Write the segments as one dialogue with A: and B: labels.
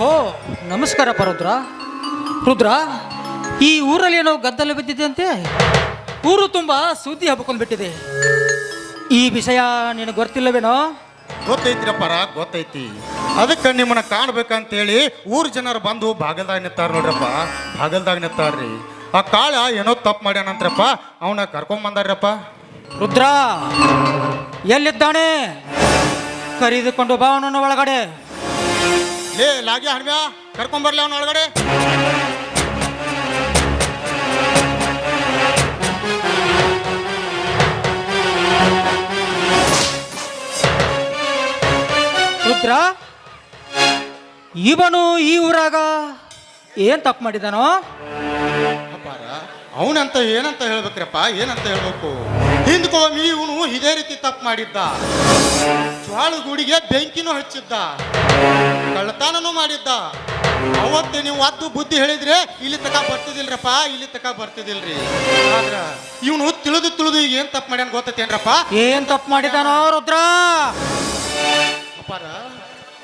A: ಓಹೋ, ನಮಸ್ಕಾರಪ್ಪ ರುದ್ರ. ರುದ್ರ, ಈ ಊರಲ್ಲಿ ಏನೋ ಗದ್ದಲ ಬಿದ್ದಿದೆ ಅಂತೆ. ಊರು ತುಂಬ ಸುದ್ದಿ ಹಬ್ಕೊಂಡು ಬಿಟ್ಟಿದೆ. ಈ ವಿಷಯ ನಿನಗೆ ಗೊತ್ತಿಲ್ಲವೇನೋ?
B: ಗೊತ್ತೈತಿರಪ್ಪರ, ಗೊತ್ತೈತಿ. ಅದಕ್ಕೆ ನಿಮ್ಮನ್ನ ಕಾಣ್ಬೇಕಂತೇಳಿ ಊರ್ ಜನರು ಬಂದು ಬಾಗಲ್ದಾಗ ನಿಂತಾರ ನೋಡ್ರಪ್ಪ. ಬಾಗಲ್ದಾಗ ನಿಂತಾರ್ರಿ. ಆ ಕಾಳ ಏನೋ ತಪ್ಪು ಮಾಡ್ಯಾನಂತ್ರಪ್ಪ, ಅವನ ಕರ್ಕೊಂಬಂದಾರ್ರಪ್ಪ.
A: ರುದ್ರ, ಎಲ್ಲಿದ್ದಾನೆ? ಕರೆದುಕೊಂಡು ಬಾ ಅವನನ್ನು ಒಳಗಡೆ.
B: ಲೇ ಲಾಗಿ ಹಣ್ಮ್ಯಾ, ಕರ್ಕೊಂಬರ್ಲಿ ಅವನ ಒಳಗಡೆ.
A: ರುದ್ರ, ಇವನು ಈ ಊರಾಗ ಏನ್ ತಪ್ಪು ಮಾಡಿದಾನೋ?
B: ಅಪ್ಪಾರ, ಅವನಂತ ಏನಂತ ಹೇಳ್ಬೇಕ್ರಪ್ಪ, ಏನಂತ ಹೇಳ್ಬೇಕು? ಹಿಂದ್ಕೊಮ್ಮೆ ಇವನು ಇದೇ ರೀತಿ ತಪ್ಪು ಮಾಡಿದ್ದ. ಜ್ವಾಳ ಗುಡಿಗೆ ಬೆಂಕಿನೂ ಹಚ್ಚಿದ್ದ, ಕಳ್ಳತನೂ ಮಾಡಿದ್ದ. ಅವತ್ತು ನೀವು ಅದ್ದು ಬುದ್ಧಿ ಹೇಳಿದ್ರೆ ಇಲ್ಲಿ ತಕ ಬರ್ತಿದಿಲ್ರಪ್ಪ, ಇಲ್ಲಿ ತಕ ಬರ್ತಿದಿಲ್ರಿ. ಆದ್ರ ಇವನು ತಿಳಿದು ಈಗ ಏನ್ ತಪ್ಪು ಮಾಡ್ಯಾನ ಗೊತ್ತೇನ್ರಪ್ಪ?
A: ಏನ್ ತಪ್ಪು ಮಾಡಿದಾನೋ ರುದ್ರ?
B: ಅಪ್ಪಾರ,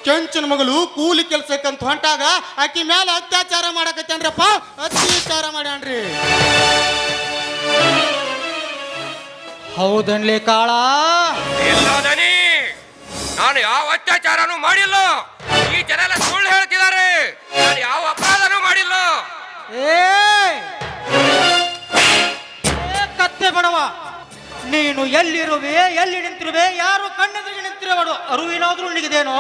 B: ಕೆಂಚನ ಮಗಳು ಕೂಲಿ ಕೆಲ್ಸಕ್ಕಂತ ಹೊಂಟಾಗ ಆಕಿ ಮೇಲೆ ಅತ್ಯಾಚಾರ ಮಾಡಕತ್ತೇನ್ರಪ್ಪ. ಅತ್ಯಾಚಾರ ಮಾಡ್ಯಾನ್ರಿ.
A: ಹೌದನ್ಲೇ ಕಾಳ?
C: ಇಲ್ಲದನಿ, ನಾನು ಯಾವ ಅತ್ಯಾಚಾರನೂ ಮಾಡಿಲ್ಲ. ಈ ಜನ ಸುಳ್ಳು ಹೇಳ್ತಿದ್ದಾರೆ. ನಾನು ಯಾವ ಅಪರಾಧನೂ ಮಾಡಿಲ್ಲ.
A: ಏ ಕತ್ತೆ ಬಡವ, ನೀನು ಎಲ್ಲಿರುವೆ, ಎಲ್ಲಿ ನಿಂತಿರುವೆ, ಯಾರು ಕಣ್ಣೆದುರಿಗೆ ನಿಂತಿರುವಡು ಅರಿವಿನಾದ್ರೂ ನಿನಗಿದೇನೋ?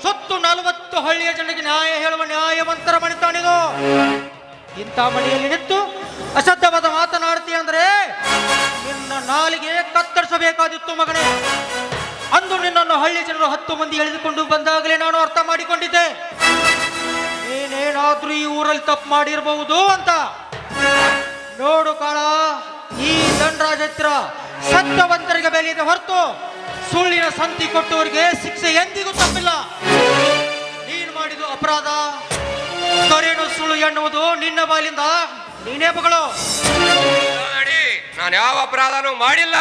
A: ಸೊತ್ತು 40 ಹಳ್ಳಿಯ ಜನರಿಗೆ ನ್ಯಾಯ ಹೇಳುವ ನ್ಯಾಯವಂತರ ಮಣಿತಾನಿದು. ಇಂಥ ಮನೆಯಲ್ಲಿ ನಿಂತು ಅಸಭ್ಯವಾದ ಮಾತನಾಡ್ತೀಯ ಅಂದ್ರೆ ನಿನ್ನ ನಾಲಿಗೆ ಕತ್ತರಿಸಬೇಕಾದಿತ್ತು ಮಗನೇ. ಅಂದು ನಿನ್ನನ್ನು ಹಳ್ಳಿ ಜನರು 10 ಮಂದಿ ಎಳೆದುಕೊಂಡು ಬಂದಾಗಲೇ ನಾನು ಅರ್ಥ ಮಾಡಿಕೊಂಡಿದ್ದೆ, ನೀನೇನಾದ್ರೂ ಈ ಊರಲ್ಲಿ ತಪ್ಪು ಮಾಡಿರಬಹುದು ಅಂತ. ನೋಡು ಕಾಳ, ಈ ದಂಡರಾಜ ಹತ್ರ ಸತ್ಯವಂತರಿಗೆ ಬೆಲೆ ಇದೆ ಹೊರತು ಸುಳ್ಳಿನ ಸಂತಿ ಕೊಟ್ಟವರಿಗೆ ಶಿಕ್ಷೆ ಎಂದಿಗೂ ತಪ್ಪಿಲ್ಲ. ನೀನು ಮಾಡಿದ ಅಪರಾಧ ಕರೇನು ಸುಳ್ಳು ಎನ್ನುವುದು ನಿನ್ನ ಬಾಲಿಂದ ನೀನೇ ಮಗಳು.
C: ನಾನು ಯಾವ ಅಪರಾಧನೂ ಮಾಡಿಲ್ಲ.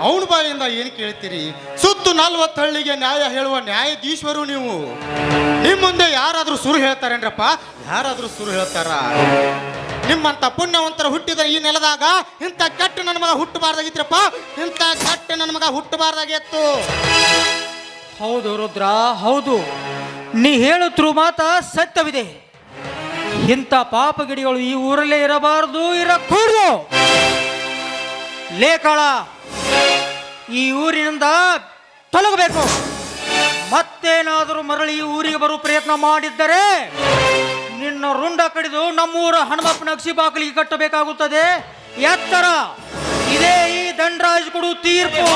B: ಅವನ ಬಾಯಿಂದ ಏನು ಕೇಳ್ತೀರಿ? ಸುತ್ತು 40 ಹಳ್ಳಿಗೆ ನ್ಯಾಯ ಹೇಳುವ ನ್ಯಾಯಾಧೀಶ್ವರು ನೀವು. ನಿಮ್ಮ ಮುಂದೆ ಯಾರಾದ್ರೂ ಸುರು ಹೇಳ್ತಾರೇನ್ರಪ್ಪ? ಯಾರಾದ್ರೂ ಸುರು ಹೇಳ್ತಾರ? ನಿಮ್ಮಂತ ಪುಣ್ಯವಂತರ ಹುಟ್ಟಿದ ಈ ನೆಲದಾಗ ಇಂಥ ಕೆಟ್ಟ ನನ್ನ ಮಗ ಹುಟ್ಟಬಾರ್ದಾಗಿತ್ರಪ್ಪ. ಇಂಥ ಕೆಟ್ಟ ನನ್ನ ಮಗ ಹುಟ್ಟಬಾರ್ದಾಗಿತ್ತು.
A: ಹೌದು ರುದ್ರ, ಹೌದು. ನೀ ಹೇಳುತ್ತಿರು ಮಾತ ಸತ್ಯವಿದೆ. ಇಂಥ ಪಾಪಗಿಡಿಗಳು ಈ ಊರಲ್ಲೇ ಇರಬಾರದು, ಇರಕೂಡದು. ಲೇಕಾಳ, ಈ ಊರಿನಿಂದ ತೊಲಗಬೇಕು. ಮತ್ತೇನಾದರೂ ಮರಳಿ ಈ ಊರಿಗೆ ಬರುವ ಪ್ರಯತ್ನ ಮಾಡಿದ್ದರೆ ನಿನ್ನ ರುಂಡ ಕಡಿದು ನಮ್ಮೂರ ಹನುಮಪ್ಪನ ಅಕ್ಷಿ ಬಾಗಿಲಿಗೆ ಕಟ್ಟಬೇಕಾಗುತ್ತದೆ. ಎತ್ತರ ಇದೇ ಈ ದಂಡರಾಜ್ ಕೊಡು ತೀರ್ಪು.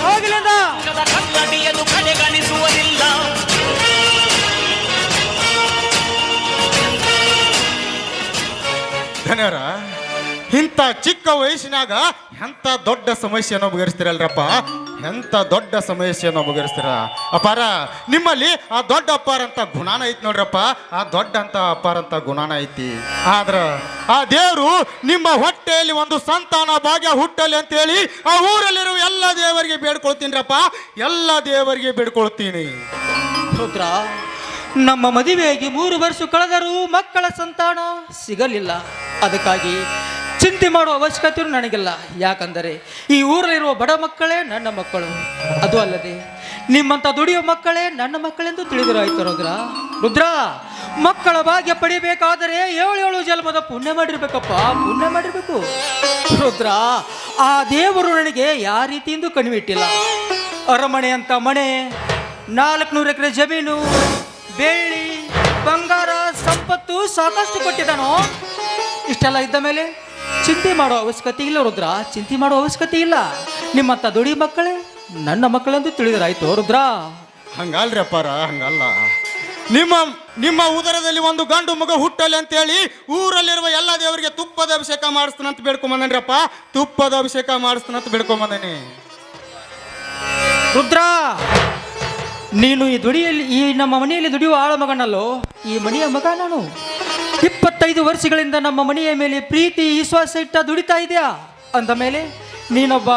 A: ಹೋಗಿಲಿಂದ
B: ಧನ್ಯರ, ಇಂಥ ಚಿಕ್ಕ ವಯಸ್ಸಿನಾಗ ಎಂಥ ದೊಡ್ಡ ಸಮಸ್ಯೆಯನ್ನು ಬಗೆಹರಿಸ್ತೀರಲ್ರಪ್ಪ. ಎಂಥ ದೊಡ್ಡ ಸಮಸ್ಯೆಯನ್ನು ಬಗೆಹರಿಸ್ತೀರ ಅಪಾರ. ನಿಮ್ಮಲ್ಲಿ ಆ ದೊಡ್ಡ ಅಪ್ಪಾರ ಅಂತ ಗುಣಾನ ಐತಿ ನೋಡ್ರಪ್ಪ. ಆ ದೊಡ್ಡ ಅಂತ ಅಪ್ಪಾರ ಅಂತ ಗುಣಾನ ಐತಿ. ಆದ್ರ ಆ ದೇವರು ನಿಮ್ಮ ಹೊಟ್ಟೆಯಲ್ಲಿ ಒಂದು ಸಂತಾನ ಭಾಗ್ಯ ಹುಟ್ಟಲಿ ಅಂತೇಳಿ ಆ ಊರಲ್ಲಿರುವ ಎಲ್ಲ ದೇವರಿಗೆ ಬೇಡ್ಕೊಳ್ತೀನಿರಪ್ಪ. ಎಲ್ಲ ದೇವರಿಗೆ ಬೇಡ್ಕೊಳ್ತೀನಿ.
A: ರುದ್ರ, ನಮ್ಮ ಮದುವೆಯಾಗಿ 3 ವರ್ಷ ಕಳೆದರೂ ಮಕ್ಕಳ ಸಂತಾನ ಸಿಗಲಿಲ್ಲ. ಅದಕ್ಕಾಗಿ ಚಿಂತೆ ಮಾಡುವ ಅವಶ್ಯಕತೆ ನನಗಿಲ್ಲ. ಯಾಕಂದರೆ ಈ ಊರಲ್ಲಿರುವ ಬಡ ಮಕ್ಕಳೇ ನನ್ನ ಮಕ್ಕಳು. ಅದು ಅಲ್ಲದೆ ನಿಮ್ಮಂಥ ದುಡಿಯುವ ಮಕ್ಕಳೇ ನನ್ನ ಮಕ್ಕಳೆಂದು ತಿಳಿದಿರಾಯ್ತು. ರುದ್ರ, ಮಕ್ಕಳ ಭಾಗ್ಯ ಪಡಿಬೇಕಾದರೆ 7 ಜನ್ಮದ ಪುಣ್ಯ ಮಾಡಿರ್ಬೇಕಪ್ಪ, ಪುಣ್ಯ ಮಾಡಿರ್ಬೇಕು. ರುದ್ರ, ಆ ದೇವರು ನನಗೆ ಯಾವ ರೀತಿಯಿಂದ ಕಣಿವಿಟ್ಟಿಲ್ಲ. ಅರಮನೆ ಅಂತ ಮನೆ, 400 ಎಕರೆ ಜಮೀನು, ಬೆಳ್ಳಿ ಬಂಗಾರ ಸಂಪತ್ತು ಸಾಕಷ್ಟು ಕೊಟ್ಟಿದ್ದಾನೋ. ಇಷ್ಟೆಲ್ಲ ಇದ್ದ ಮೇಲೆ ಚಿಂತೆ ಮಾಡೋ ಅವಶ್ಯಕತೆ ಇಲ್ಲ ರುದ್ರ, ಚಿಂತೆ ಮಾಡೋ ಅವಶ್ಯಕತೆ ಇಲ್ಲ. ನಿಮ್ಮಂಥ ದುಡಿ ಮಕ್ಕಳೇ ನನ್ನ ಮಕ್ಕಳೆಂದು ತಿಳಿದರಾಯ್ತು ರುದ್ರ.
B: ಹಂಗಲ್ರಿ ಅಪ್ಪಾರ, ಹಂಗಲ್ಲ. ನಿಮ್ಮ ಉದರದಲ್ಲಿ ಒಂದು ಗಂಡು ಮಗ ಹುಟ್ಟಲಿ ಅಂತೇಳಿ ಊರಲ್ಲಿರುವ ಎಲ್ಲ ದೇವರಿಗೆ ತುಪ್ಪದ ಅಭಿಷೇಕ ಮಾಡಿಸ್ತಾನಂತ ಬೇಡ್ಕೊಂಬಂದನ್ರಪ್ಪ. ತುಪ್ಪದ ಅಭಿಷೇಕ ಮಾಡಿಸ್ತಾನಂತ ಬೇಡ್ಕೊಂಬಂದನಿ.
A: ರುದ್ರ, ನೀನು ಈ ನಮ್ಮ ಮನೆಯಲ್ಲಿ ದುಡಿಯುವ ಆಳ ಮಗನಲ್ಲೋ, ಈ ಮನೆಯ ಮಗ ನಾನು. 25 ವರ್ಷಗಳಿಂದ ನಮ್ಮ ಮನೆಯ ಮೇಲೆ ಪ್ರೀತಿ ವಿಶ್ವಾಸ ಇಟ್ಟ ದುಡಿತಾ ಇದೆಯಾ ಅಂದ ಮೇಲೆ ನೀನೊಬ್ಬ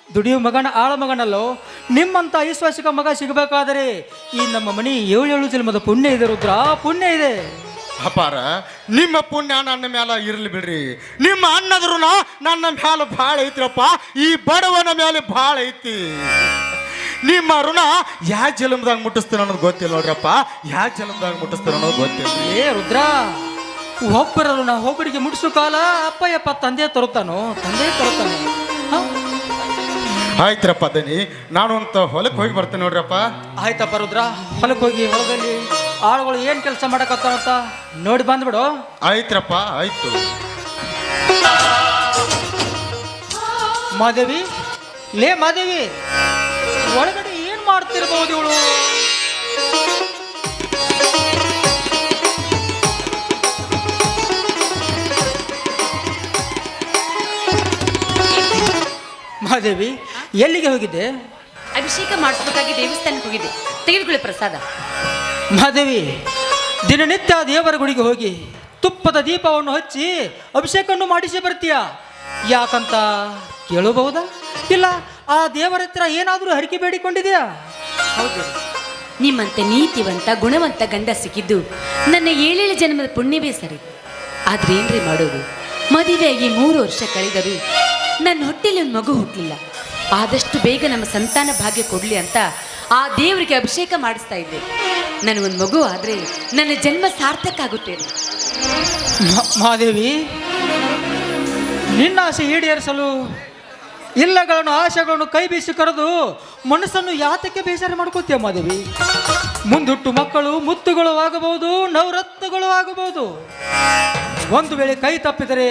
A: ದುಡಿಯುವ ಮಗನ ಆಳ ಮಗನಲ್ಲೋ. ನಿಮ್ಮಂಥ ಐಶ್ವಾಸಿಕ ಮಗ ಸಿಗಬೇಕಾದರೆ ಈ ನಮ್ಮ ಮನೆ 7 ಜನ್ಮದ ಪುಣ್ಯ ಇದೆ ರುದ್ರ, ಪುಣ್ಯ ಇದೆ.
B: ಅಪಾರ, ನಿಮ್ಮ ಪುಣ್ಯ ನನ್ನ ಮ್ಯಾಲ ಇರ್ಲಿ ಬಿಡ್ರಿ. ನಿಮ್ಮ ಅನ್ನದ ಋಣ ನನ್ನ ಮ್ಯಾಲ ಭಾಳ ಐತ್ರಪ್ಪ. ಈ ಬಡವನ ಮೇಲೆ ಭಾಳ ಐತಿ. ನಿಮ್ಮ ಋಣ ಯಾವ ಜನ್ಮದಾಗ ಮುಟ್ಟಿಸ್ತೀರ ಅನ್ನೋದು ಗೊತ್ತಿಲ್ಲ ನೋಡ್ರಪ್ಪ. ಯಾವ ಜನ್ಮದಾಗ ಮುಟ್ಟಿಸ್ತೀರ ಅನ್ನೋದು ಗೊತ್ತಿಲ್ಲ.
A: ಏ ರುದ್ರ, ಒಬ್ಬರ ಋಣ ಒಬ್ಬರಿಗೆ ಮುಟ್ಟಿಸೋ ಕಾಲ ಅಪ್ಪಯ್ಯಪ್ಪ ತಂದೆ ತರುತ್ತಾನೋ, ತಂದೆ ತರುತ್ತಾನೋ.
B: ಆಯ್ತ್ರಪ್ಪ ದನಿ, ನಾನು ಅಂತ ಹೊಲಕ್ಕೆ ಹೋಗಿ ಬರ್ತೇನೆ ನೋಡ್ರಪ್ಪ.
A: ಆಯ್ತಪ್ಪ ರುದ್ರ, ಹೊಲಕ್ಕೆ ಹೋಗಿ ಹೊಲದಲ್ಲಿ ಆಳುಗಳು ಏನು ಕೆಲಸ ಮಾಡಕತ್ತಾವಂತ ನೋಡಿ ಬಂದ್ಬಿಡು.
B: ಆಯ್ತ್ರಪ್ಪ, ಆಯ್ತು.
A: ಮಾದೇವಿ, ಲೇ ಮಾದೇವಿ, ಒಳಗಡೆ ಏನು ಮಾಡ್ತಿರ್ಬೋದು ಇವಳು? ಮಾದೇವಿ, ಎಲ್ಲಿಗೆ ಹೋಗಿದ್ದೆ?
D: ಅಭಿಷೇಕ ಮಾಡಿಸ್ಬೇಕಾಗಿ ದೇವಸ್ಥಾನಕ್ಕೆ ಹೋಗಿದ್ದೆ. ತೆಗೆದುಕೊಳ್ಳಿ ಪ್ರಸಾದ.
A: ಮಾದೇವಿ, ದಿನನಿತ್ಯ ದೇವರ ಗುಡಿಗೆ ಹೋಗಿ ತುಪ್ಪದ ದೀಪವನ್ನು ಹಚ್ಚಿ ಅಭಿಷೇಕವನ್ನು ಮಾಡಿಸಿ ಬರ್ತೀಯ. ಯಾಕಂತ ಕೇಳಬಹುದಾ? ಇಲ್ಲ ಆ ದೇವರ ಹತ್ರ ಏನಾದರೂ ಹರಕೆ ಬೇಡಿಕೊಂಡಿದ್ಯಾ?
D: ಹೌದು, ನಿಮ್ಮಂತೆ ನೀತಿವಂತ ಗುಣವಂತ ಗಂಡ ಸಿಕ್ಕಿದ್ದು ನನ್ನ 7 ಜನ್ಮದ ಪುಣ್ಯವೇ ಸರಿ. ಆದ್ರೆ ಏನ್ರಿ ಮಾಡೋದು, ಮದುವೆಯಾಗಿ 3 ವರ್ಷ ಕಳೆದರೂ ನನ್ನ ಹೊಟ್ಟೆಲಿ ಒಂದು ಮಗು ಹುಟ್ಟಲಿಲ್ಲ. ಆದಷ್ಟು ಬೇಗ ನಮ್ಮ ಸಂತಾನ ಭಾಗ್ಯ ಕೊಡಲಿ ಅಂತ ಆ ದೇವರಿಗೆ ಅಭಿಷೇಕ ಮಾಡಿಸ್ತಾ ಇದ್ದೆ. ನನಗೊಂದು ಮಗು ಆದರೆ ನನ್ನ ಜನ್ಮ ಸಾರ್ಥಕ ಆಗುತ್ತೇನೆ.
A: ಮಾದೇವಿ, ನಿನ್ನ ಆಸೆ ಈಡೇರಿಸಲು ಇಲ್ಲಗಳನ್ನು ಆಶೆಗಳನ್ನು ಕೈ ಬೀಸಿ ಕರೆದು ಮನಸ್ಸನ್ನು ಯಾತಕ್ಕೆ ಬೇಸರ ಮಾಡ್ಕೋತೀಯ ಮಾದೇವಿ? ಮುಂದುಟ್ಟು ಮಕ್ಕಳು ಮುತ್ತುಗಳು ಆಗಬಹುದು, ನವರತ್ನಗಳು ಆಗಬಹುದು. ಒಂದು ವೇಳೆ ಕೈ ತಪ್ಪಿದರೆ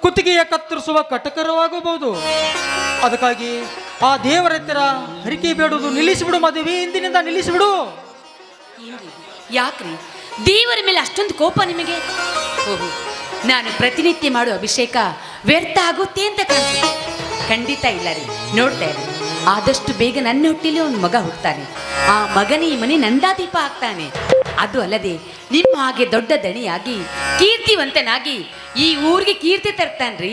A: ಕುತ್ತಿಗೆಯ ಕತ್ತರಿಸುವ ಕಟಕರವಾಗಬಹುದು. ಅದಕ್ಕಾಗಿ ಆ ದೇವರ ಹತ್ತಿರ ಹರಿಕೆ ಬೇಡುವುದು ನಿಲ್ಲಿಸಿಬಿಡು ಮಾದೇವಿ, ಇಂದಿನಿಂದ ನಿಲ್ಲಿಸಿಬಿಡು.
D: ಯಾಕ್ರಿ ದೇವರ ಮೇಲೆ ಅಷ್ಟೊಂದು ಕೋಪ ನಿಮಗೆ? ಓಹೋ, ನಾನು ಪ್ರತಿನಿತ್ಯ ಮಾಡೋ ಅಭಿಷೇಕ ವ್ಯರ್ಥ ಆಗುತ್ತೆ ಅಂತ ಕಾಣಿಸುತ್ತೆ. ಖಂಡಿತ ಇಲ್ಲ ರೀ, ನೋಡ್ತಾ ಇರಿ. ಆದಷ್ಟು ಬೇಗ ನನ್ನ ಹುಟ್ಟಿಲಿ ಒಂದು ಮಗ ಹುಡ್ತಾನೆ. ಆ ಮಗನೇ ಈ ಮನೆ ನಂದಾದೀಪ ಆಗ್ತಾನೆ. ಅದು ಅಲ್ಲದೆ ನಿಮ್ಮ ಹಾಗೆ ದೊಡ್ಡ ದಣಿಯಾಗಿ ಕೀರ್ತಿವಂತನಾಗಿ ಈ ಊರಿಗೆ ಕೀರ್ತಿ ತರ್ತಾನ್ರಿ.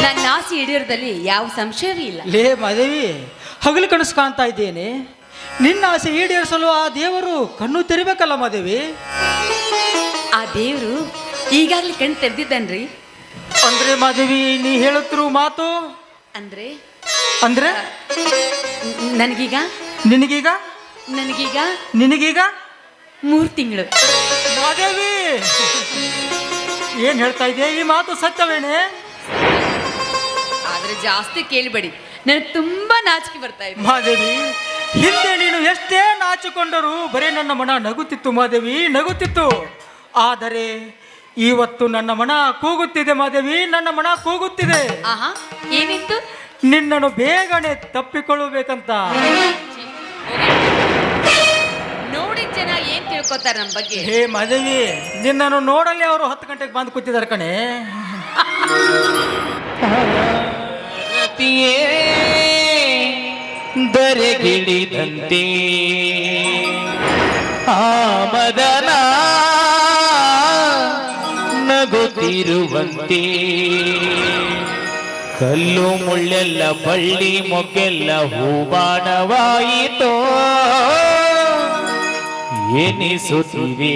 D: ನನ್ನ ಆಸೆ ಈಡೇರದಲ್ಲಿ ಯಾವ ಸಂಶಯವೂ ಇಲ್ಲ.
A: ಲೇ ಮಾದೇವಿ, ಹಗಲು ಕನಸು ಕಾಣ್ತಾ ಇದ್ದೇನೆ. ನಿನ್ನ ಆಸೆ ಈಡೇರಿಸಲು ಆ ದೇವರು ಕಣ್ಣು ತೆರಿಬೇಕಲ್ಲ ಮಾದೇವಿ?
D: ಆ ದೇವರು ಈಗಾಗಲೇ ಕಣ್ಣು ತೆರೆದಿದ್ದಾನ್ರಿ.
A: ಅಂದ್ರೆ ಮಾದೇವಿ, ನೀ ಹೇಳುತ್ತಿರುವ ಮಾತು
D: ಅಂದ್ರೆ
A: ಅಂದ್ರೆ
D: ನನಗೀಗ
A: ನಿನಗೀಗ
D: ನನಗೀಗ
A: ನಿನಗೀಗ
D: 3 ತಿಂಗಳು.
A: ಮಾದೇವಿ, ಏನ್ ಹೇಳ್ತಾ ಇದೆಯಾ? ಈ ಮಾತು ಸತ್ಯವೇನೆ?
D: ಆದ್ರೆ ಜಾಸ್ತಿ ಕೇಳಬೇಡಿ, ನನಗೆ ತುಂಬಾ ನಾಚಿಕೆ ಬರ್ತಾ ಇದೆ.
A: ಮಾದೇವಿ, ಹಿಂದೆ ನೀನು ಎಷ್ಟೇ ನಾಚಿಕೊಂಡರೂ ಬರೀ ನನ್ನ ಮನ ನಗುತ್ತಿತ್ತು ಮಾದೇವಿ, ನಗುತ್ತಿತ್ತು. ಆದರೆ ಇವತ್ತು ನನ್ನ ಮನ ಕೂಗುತ್ತಿದೆ ಮಾದೇವಿ, ನನ್ನ ಮನ ಕೂಗುತ್ತಿದೆ.
D: ಆಹಾ, ಏನಿತ್ತು?
A: ನಿನ್ನನ್ನು ಬೇಗನೆ ತಪ್ಪಿಕೊಳ್ಳಬೇಕಂತ.
D: ನೋಡಿದ ಜನ ಏನ್ ತಿಳ್ಕೊತಾರೆ ನಮ್ಮ ಬಗ್ಗೆ?
A: ಹೇ ಮಾದೇವಿ, ನಿನ್ನನ್ನು ನೋಡಲಿ ಅವರು 10 ಗಂಟೆಗೆ ಬಂದು ಕೂತಿದ್ದಾರೆ ಕಣೆ.
E: ದರೆಗಿಳಿದಂತೆ ಆ ಮದನ ನಗುತ್ತಿರುವಂತೆ ಕಲ್ಲು ಮುಳ್ಳೆಲ್ಲ ಬಳ್ಳಿ ಮೊಗ್ಗೆಲ್ಲ ಹೂಬಾಣವಾಯಿತೋ ಎನಿಸುತ್ತಿವೆ.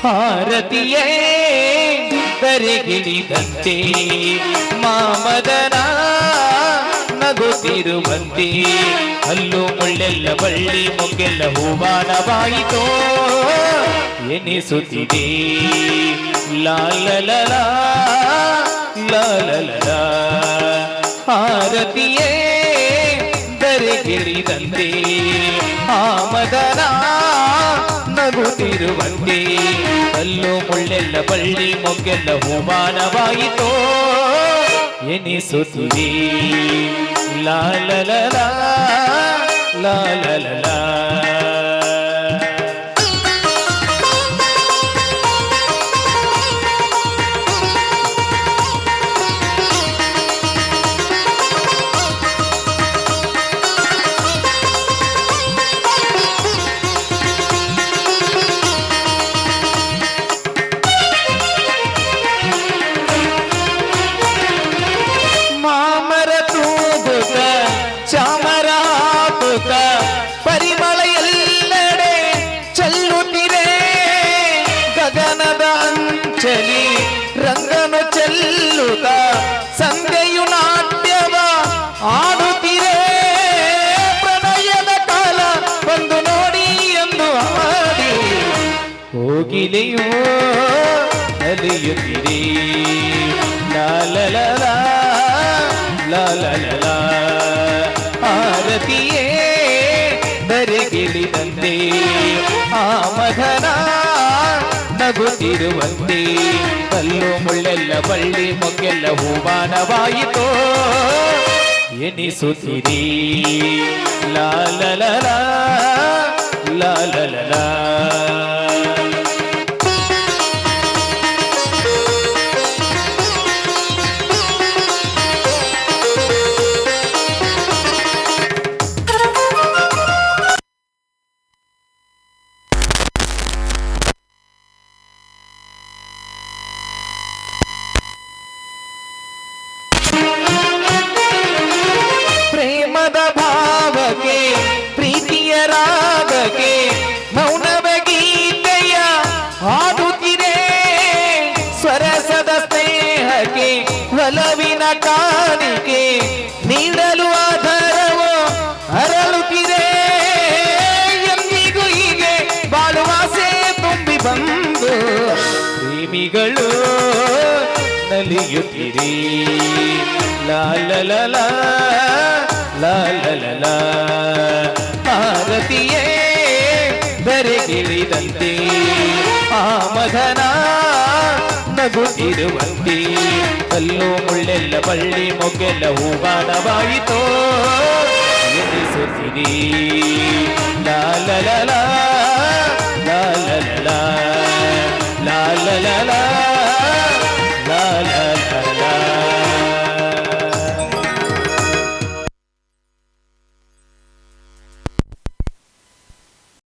E: ಭಾರತೀಯೇ ಧರೆಗಿಳಿದಂತೆ ಮಾಮದನ ನಗುತ್ತಿರುವಂತೆ ಕಲ್ಲು ಮುಳ್ಳೆಲ್ಲ ಬಳ್ಳಿ ಮೊಗ್ಗೆಲ್ಲ ಹೂವಾನವಾಯಿತೋ ಎನಿಸುತ್ತಿದೆ. ಲಾಲಲ ಲಾಲಲ ಭಾರತೀಯೇ ಧರೆಗಿಳಿದಂತೆ ಮಾಮದನ ನಗುತ್ತಿರುವಂತೆ ಕಲ್ಲು ಮುಳ್ಳೆಲ್ಲ ಬಳ್ಳಿ ಮೊಗ್ಗೆಲ್ಲ ಹೂಮಾನವಾಯಿತೋ ಎನಿಸುತ್ತಿದೆ. ಲಾಲಲ ಲಾಲಲ ಕೋಗಿಲೆಯೂ ನಲಿಯುತ್ತಿದೆ ಲಾಲಲಲ ಲಾಲಲಲ ಆರತಿಯೇ ಧರೆಗಿಳಿದಂತೆ ಆ ಮಧನ ನಗುತ್ತಿರುವಂತೆ ಕಲ್ಲು ಮುಳ್ಳೆಲ್ಲ ಬಳ್ಳಿ ಮೊಗ್ಗೆಲ್ಲ ಹೂಮಾನವಾಯಿತೋ ಎನಿಸುತ್ತಿರಿ ಲಾಲಲಲ ಲಾಲಲಲ ಪ್ರೇಮದ ಭಾವಕ್ಕೆ ಪ್ರೀತಿಯ ರಾಗಕ್ಕೆ ಮೌನವ ಗೀತೆಯ ಹಾಡುತ್ತಿರೆ ಸ್ವರಸದ ಸ್ನೇಹಕ್ಕೆ ಒಲವಿನ ಕಾಣಿಕೆ ನೀಡಲು ಆಧಾರವೋ ಅರಳುತ್ತಿರೆ ಎಂದಿಗೂ ಹೀಗೆ ಬಾಳುವಾಸೆ ತುಂಬಿ ಬಂದು ಪ್ರೇಮಿಗಳು ನಲಿಯುತ್ತಿರಿ ಲಾಲಲಲ ಲಾಲಲಲ ಆರತಿಯೇ ಧರೆಗಿಳಿದಂತೆ ಆ ಮಧನ ನಗುತ್ತಿರುವಂತೆ ಕಲ್ಲು ಮುಳ್ಳೆಲ್ಲ ಬಳ್ಳಿ ಮೊಗ್ಗೆಲ್ಲ ಹೂವಾನವಾಯಿತೋ ಎನಿಸುತ್ತಿರಿ ಲಾಲಲಲ